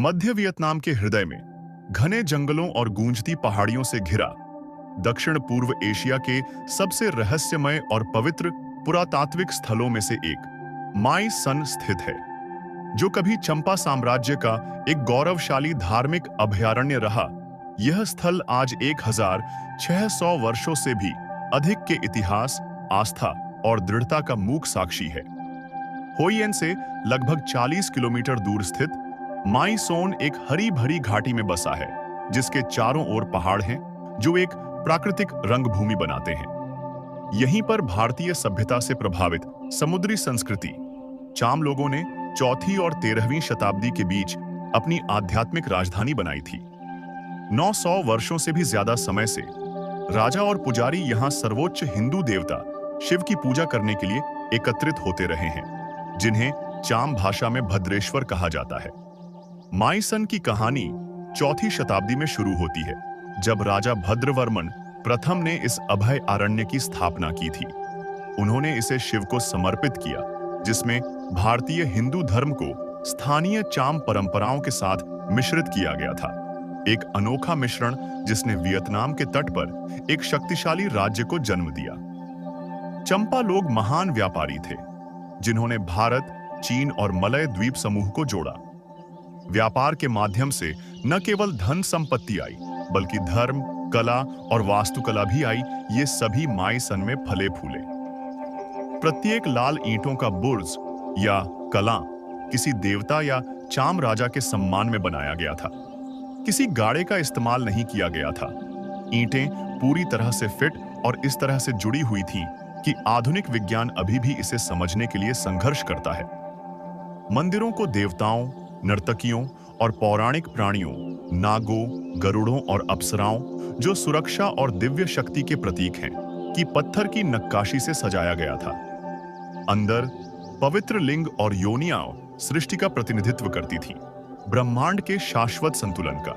मध्य Vietnam के हृदय में घने जंगलों और गूंजती पहाड़ियों से घिरा दक्षिण पूर्व एशिया के सबसे रहस्यमय और पवित्र पुरातात्विक स्थलों में से एक माई सन स्थित है, जो कभी चंपा साम्राज्य का एक गौरवशाली धार्मिक अभयारण्य रहा। यह स्थल आज 1600 वर्षों से भी अधिक के इतिहास, आस्था और दृढ़ता का मूक साक्षी है। होई एन से लगभग 40 किलोमीटर दूर स्थित माई सोन एक हरी भरी घाटी में बसा है, जिसके चारों ओर पहाड़ हैं जो एक प्राकृतिक रंगभूमि बनाते हैं। यहीं पर भारतीय सभ्यता से प्रभावित समुद्री संस्कृति चाम लोगों ने 4वीं और 13वीं शताब्दी के बीच अपनी आध्यात्मिक राजधानी बनाई थी। 900 वर्षों से भी ज्यादा समय से राजा और पुजारी यहां सर्वोच्च हिंदू देवता शिव की पूजा करने के लिए एकत्रित होते रहे हैं, जिन्हें चाम भाषा में भद्रेश्वर कहा जाता है। माई सन की कहानी 4वीं शताब्दी में शुरू होती है, जब राजा भद्रवर्मन प्रथम ने इस अभय अरण्य की स्थापना की थी। उन्होंने इसे शिव को समर्पित किया, जिसमें भारतीय हिंदू धर्म को स्थानीय चाम परंपराओं के साथ मिश्रित किया गया था। एक अनोखा मिश्रण जिसने वियतनाम के तट पर एक शक्तिशाली राज्य को जन्म दिया। चंपा लोग महान व्यापारी थे, जिन्होंने भारत, चीन और मलय द्वीप समूह को जोड़ा। व्यापार के माध्यम से न केवल धन संपत्ति आई, बल्कि धर्म, कला और वास्तुकला भी आई। ये सभी माई सन में फले फूले। प्रत्येक लाल ईंटों का बुर्ज या कला किसी देवता या चाम राजा के सम्मान में बनाया गया था। किसी गाड़े का इस्तेमाल नहीं किया गया था। ईंटें पूरी तरह से फिट और इस तरह से जुड़ी हुई थीं कि आधुनिक विज्ञान अभी भी इसे समझने के लिए संघर्ष करता है। मंदिरों को देवताओं, नर्तकियों और पौराणिक प्राणियों, नागों, गरुड़ों और अप्सराओं, जो सुरक्षा और दिव्य शक्ति के प्रतीक हैं, की पत्थर की नक्काशी से सजाया गया था। अंदर पवित्र लिंग और योनियां सृष्टि का प्रतिनिधित्व करती थीं, ब्रह्मांड के शाश्वत संतुलन का।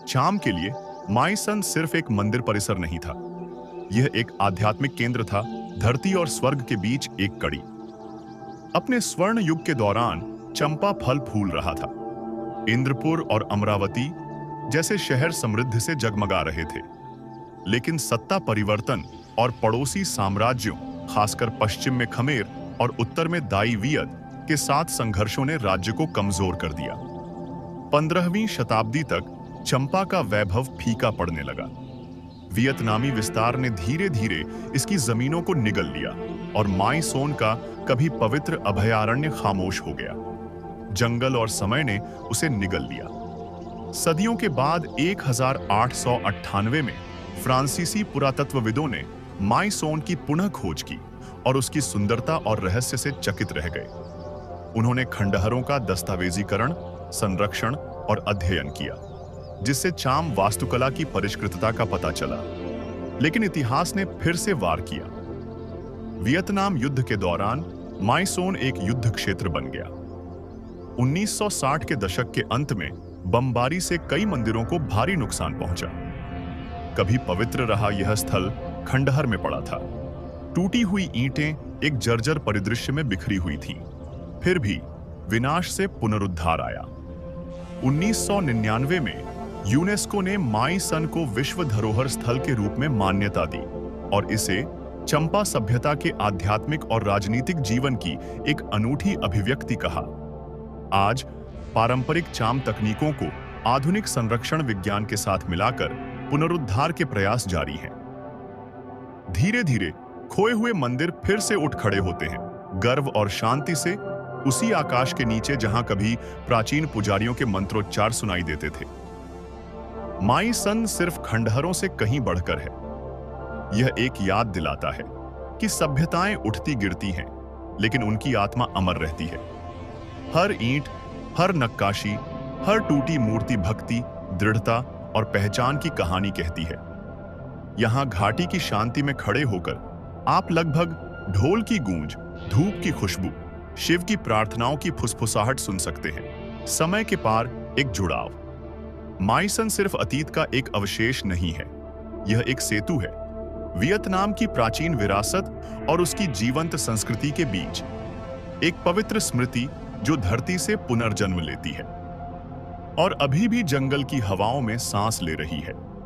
चाम के लिए माई सन सिर्फ एक मंदिर परिसर नहीं था, यह एक आध्यात्मिक केंद्र था, धरती और स्वर्ग के बीच एक कड़ी। अपने स्वर्ण युग के दौरान चंपा फल फूल रहा था। इंद्रपुर और अमरावती जैसे शहर समृद्धि से जगमगा रहे थे, लेकिन सत्ता परिवर्तन और पड़ोसी साम्राज्यों, खासकर पश्चिम में खमेर और उत्तर में दाई वियत के साथ संघर्षों ने राज्य को कमजोर कर दिया। 15वीं शताब्दी तक चंपा का वैभव फीका पड़ने लगा। वियतनामी विस्तार ने धीरे धीरे इसकी जमीनों को निगल लिया और माई सोन का कभी पवित्र अभयारण्य खामोश हो गया। जंगल और समय ने उसे निगल लिया। सदियों के बाद 1898 में फ्रांसीसी पुरातत्वविदों ने माई सोन की पुनः खोज की और उसकी सुंदरता और रहस्य से चकित रह गए। उन्होंने खंडहरों का दस्तावेजीकरण, संरक्षण और अध्ययन किया, जिससे चाम वास्तुकला की परिष्कृतता का पता चला। लेकिन इतिहास ने फिर से वार किया। वियतनाम युद्ध के दौरान माई सोन एक युद्ध क्षेत्र बन गया। 1960 के दशक के अंत में बमबारी से कई मंदिरों को भारी नुकसान पहुंचा। कभी पवित्र रहा यह स्थल खंडहर में पड़ा था। टूटी हुई ईंटें एक जर्जर परिदृश्य में बिखरी हुई थीं। फिर भी विनाश से पुनरुद्धार आया। 1999 में यूनेस्को ने माई सन को विश्व धरोहर स्थल के रूप में मान्यता दी और इसे चंपा सभ्यता के आध्यात्मिक और राजनीतिक जीवन की एक अनूठी अभिव्यक्ति कहा। आज पारंपरिक चाम तकनीकों को आधुनिक संरक्षण विज्ञान के साथ मिलाकर पुनरुद्धार के प्रयास जारी हैं। धीरे धीरे खोए हुए मंदिर फिर से उठ खड़े होते हैं, गर्व और शांति से, उसी आकाश के नीचे जहां कभी प्राचीन पुजारियों के मंत्रोच्चार सुनाई देते थे। माई सन सिर्फ खंडहरों से कहीं बढ़कर है। यह एक याद दिलाता है कि सभ्यताएं उठती गिरती हैं, लेकिन उनकी आत्मा अमर रहती है। हर ईंट, हर नक्काशी, हर टूटी मूर्ति भक्ति, दृढ़ता और पहचान की कहानी कहती है। यहां घाटी की शांति में खड़े होकर आप लगभग ढोल की गूंज, धूप की खुशबू, शिव की प्रार्थनाओं की फुसफुसाहट सुन सकते हैं। समय के पार एक जुड़ाव। माई सन सिर्फ अतीत का एक अवशेष नहीं है, यह एक सेतु है वियतनाम की प्राचीन विरासत और उसकी जीवंत संस्कृति के बीच। एक पवित्र स्मृति जो धरती से पुनर्जन्म लेती है। और अभी भी जंगल की हवाओं में सांस ले रही है।